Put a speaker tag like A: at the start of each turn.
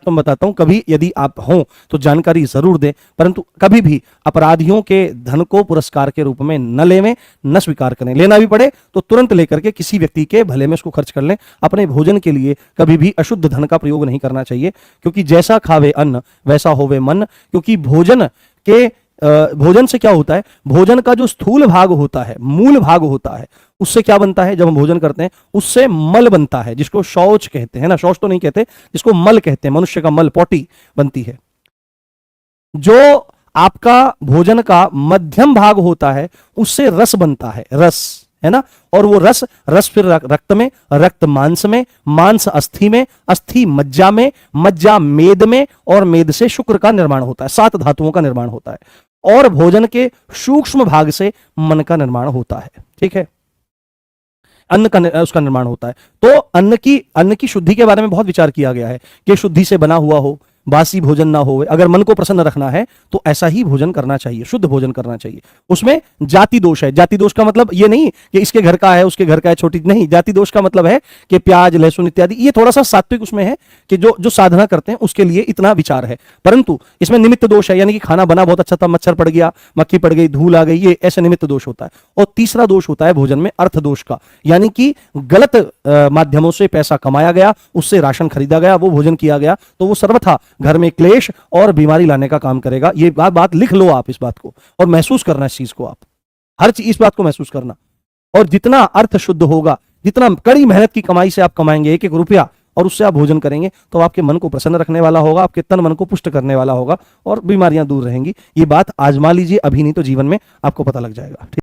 A: तो बताता हूं, कभी यदि आप हों तो जानकारी जरूर दें, परंतु कभी भी अपराधियों के धन को पुरस्कार के रूप में न लेवें, न स्वीकार करें। लेना भी पड़े तो तुरंत लेकर के किसी व्यक्ति के भले में उसको खर्च कर लें। अपने भोजन के लिए कभी भी अशुद्ध धन का प्रयोग नहीं करना चाहिए, क्योंकि जैसा खावे अन्न वैसा होवे मन। क्योंकि भोजन से क्या होता है, भोजन का जो स्थूल भाग होता है, मूल भाग होता है, उससे क्या बनता है, जब हम भोजन करते हैं उससे मल बनता है, जिसको शौच कहते हैं ना, शौच तो नहीं कहते, जिसको मल कहते हैं, मनुष्य का मल, पॉटी बनती है। जो आपका भोजन का मध्यम भाग होता है उससे रस बनता है, रस है ना, और वो रस फिर रक्त में, रक्त मांस में, मांस अस्थि में, अस्थि मज्जा में, मज्जा मेद में, और मेद से शुक्र का निर्माण होता है, 7 धातुओं का निर्माण होता है। और भोजन के सूक्ष्म भाग से मन का निर्माण होता है। ठीक है, अन्न का उसका निर्माण होता है। तो अन्न की शुद्धि के बारे में बहुत विचार किया गया है कि शुद्धि से बना हुआ हो, बासी भोजन ना हो। अगर मन को प्रसन्न रखना है तो ऐसा ही भोजन करना चाहिए, शुद्ध भोजन करना चाहिए। उसमें जाति दोष है। जाति दोष का मतलब ये नहीं कि इसके घर का है उसके घर का है, छोटी नहीं। जाति दोष का मतलब है कि प्याज लहसुन इत्यादि, ये थोड़ा सा सात्विक उसमें है कि जो साधना करते हैं उसके लिए इतना विचार है। परंतु इसमें निमित्त दोष है, यानी कि खाना बना बहुत अच्छा था, मच्छर पड़ गया, मक्खी पड़ गई, धूल आ गई, ये ऐसा निमित्त दोष होता है। और तीसरा दोष होता है भोजन में अर्थ दोष का, यानी कि गलत माध्यमों से पैसा कमाया गया, उससे राशन खरीदा गया, वो भोजन किया गया, तो वो सर्वथा घर में क्लेश और बीमारी लाने का काम करेगा। ये बात लिख लो आप, इस बात को, और महसूस करना इस चीज को, आप हर चीज इस बात को महसूस करना। और जितना अर्थ शुद्ध होगा, जितना कड़ी मेहनत की कमाई से आप कमाएंगे एक एक रुपया, और उससे आप भोजन करेंगे, तो आपके मन को प्रसन्न रखने वाला होगा, आपके तन मन को पुष्ट करने वाला होगा, और बीमारियां दूर रहेंगी। ये बात आजमा लीजिए, अभी नहीं तो जीवन में आपको पता लग जाएगा। ठीक।